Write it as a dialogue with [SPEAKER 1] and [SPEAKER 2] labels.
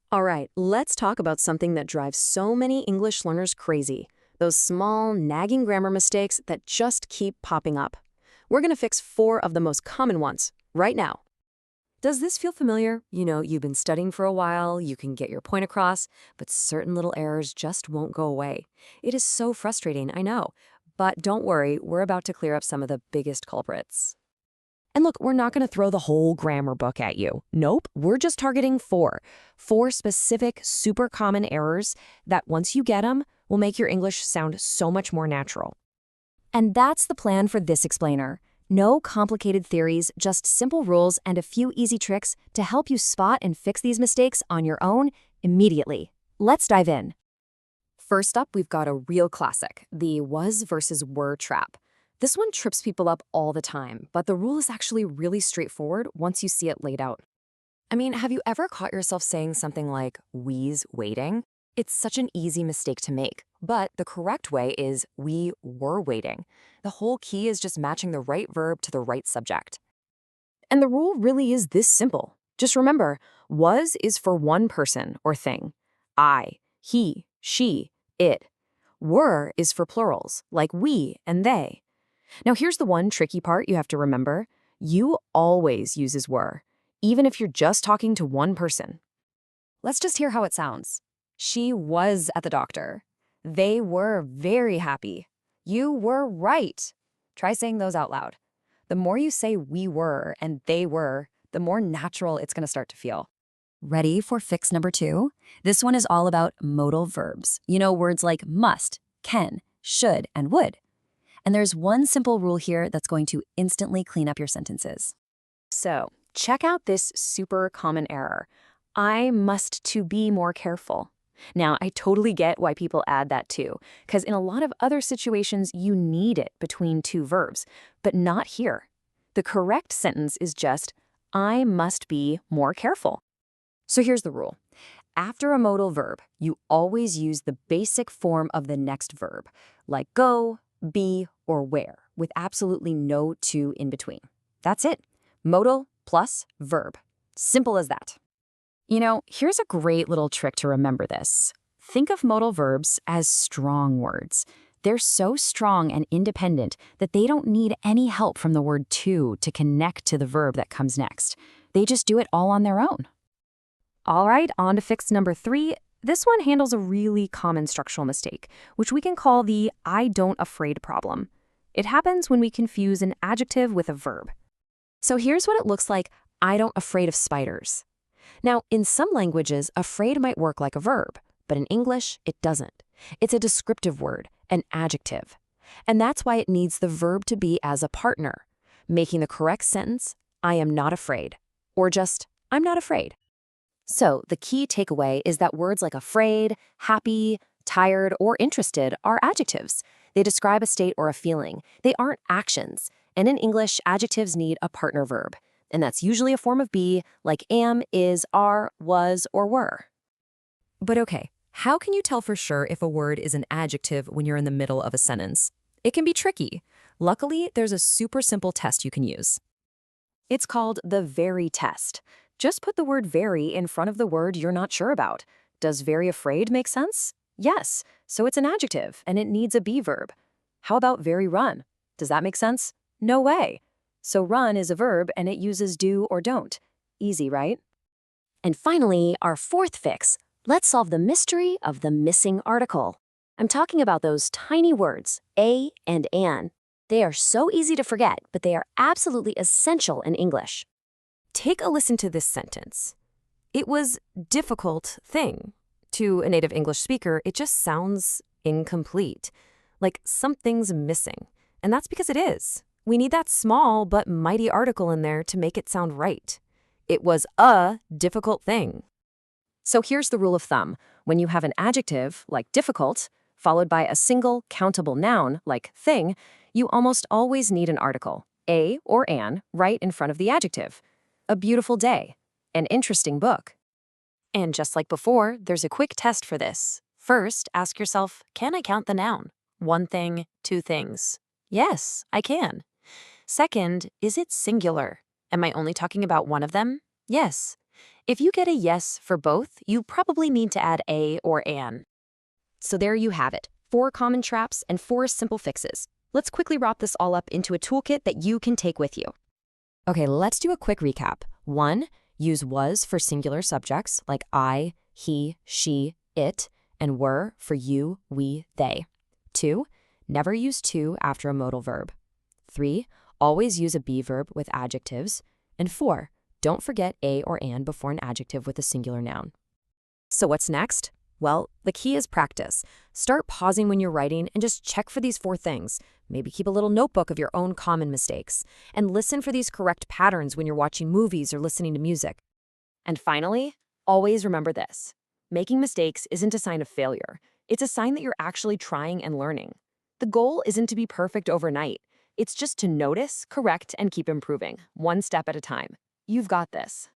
[SPEAKER 1] All right, let's talk about something that drives so many English learners crazy. Those small, nagging grammar mistakes that just keep popping up. We're going to fix 4 of the most common ones right now. Does this feel familiar? You've been studying for a while, you can get your point across, but certain little errors just won't go away. It is so frustrating, I know. But don't worry, we're about to clear up some of the biggest culprits. And look, we're not going to throw the whole grammar book at you. Nope, we're just targeting 4. 4 specific, super common errors that once you get them, will make your English sound so much more natural.
[SPEAKER 2] And that's the plan for this explainer. No complicated theories, just simple rules and a few easy tricks to help you spot and fix these mistakes on your own immediately. Let's dive in. First up, we've got a real classic, the was versus were trap. This one trips people up all the time, but the rule is actually really straightforward once you see it laid out. I mean, have you ever caught yourself saying something like, we's waiting? It's such an easy mistake to make, but the correct way is we were waiting. The whole key is just matching the right verb to the right subject. And the rule really is this simple. Just remember, was is for one person or thing. I, he, she, it. Were is for plurals, like we and they. Now here's the one tricky part you have to remember. You always uses were, even if you're just talking to one person. Let's just hear how it sounds. She was at the doctor. They were very happy. You were right. Try saying those out loud. The more you say we were and they were, the more natural it's going to start to feel. Ready for fix number 2? This one is all about modal verbs. Words like must, can, should, and would. And there's one simple rule here that's going to instantly clean up your sentences. So, check out this super common error. I must to be more careful. Now, I totally get why people add that too, because in a lot of other situations, you need it between 2 verbs, but not here. The correct sentence is just, I must be more careful. So here's the rule. After a modal verb, you always use the basic form of the next verb, like go, be, or wear, with absolutely no 2 in between. That's it. Modal plus verb. Simple as that. Here's a great little trick to remember this. Think of modal verbs as strong words. They're so strong and independent that they don't need any help from the word to connect to the verb that comes next. They just do it all on their own. All right, on to fix number 3. This one handles a really common structural mistake, which we can call the I don't afraid problem. It happens when we confuse an adjective with a verb. So here's what it looks like, I don't afraid of spiders. Now, in some languages, afraid might work like a verb, but in English, it doesn't. It's a descriptive word, an adjective. And that's why it needs the verb to be as a partner, making the correct sentence, I am not afraid, or just, I'm not afraid. So the key takeaway is that words like afraid, happy, tired, or interested are adjectives. They describe a state or a feeling. They aren't actions. And in English, adjectives need a partner verb. And that's usually a form of be, like am, is, are, was, or were. But okay, how can you tell for sure if a word is an adjective when you're in the middle of a sentence? It can be tricky. Luckily, there's a super simple test you can use. It's called the very test. Just put the word very in front of the word you're not sure about. Does very afraid make sense? Yes, so it's an adjective and it needs a be verb. How about very run? Does that make sense? No way. So run is a verb and it uses do or don't. Easy, right? And finally, our 4th fix. Let's solve the mystery of the missing article. I'm talking about those tiny words, a and an. They are so easy to forget, but they are absolutely essential in English. Take a listen to this sentence. It was difficult thing. To a native English speaker, it just sounds incomplete, like something's missing. And that's because it is. We need that small but mighty article in there to make it sound right. It was a difficult thing. So here's the rule of thumb. When you have an adjective, like difficult, followed by a single countable noun, like thing, you almost always need an article, a or an, right in front of the adjective. A beautiful day. An interesting book. And just like before, there's a quick test for this. First, ask yourself, can I count the noun? 1 thing, 2 things. Yes, I can. Second, is it singular? Am I only talking about one of them? Yes.
[SPEAKER 1] If you get a yes for both, you probably need to add a or an. So there you have it, 4 common traps and 4 simple fixes. Let's quickly wrap this all up into a toolkit that you can take with you.
[SPEAKER 2] Okay, let's do a quick recap. 1. Use was for singular subjects like I, he, she, it, and were for you, we, they. 2. Never use to after a modal verb. 3. Always use a be verb with adjectives. And 4. Don't forget a or an before an adjective with a singular noun.
[SPEAKER 1] So what's next? Well, the key is practice. Start pausing when you're writing and just check for these 4 things. Maybe keep a little notebook of your own common mistakes. And listen for these correct patterns when you're watching movies or listening to music. And finally, always remember this. Making mistakes isn't a sign of failure. It's a sign that you're actually trying and learning. The goal isn't to be perfect overnight. It's just to notice, correct, and keep improving, one step at a time. You've got this.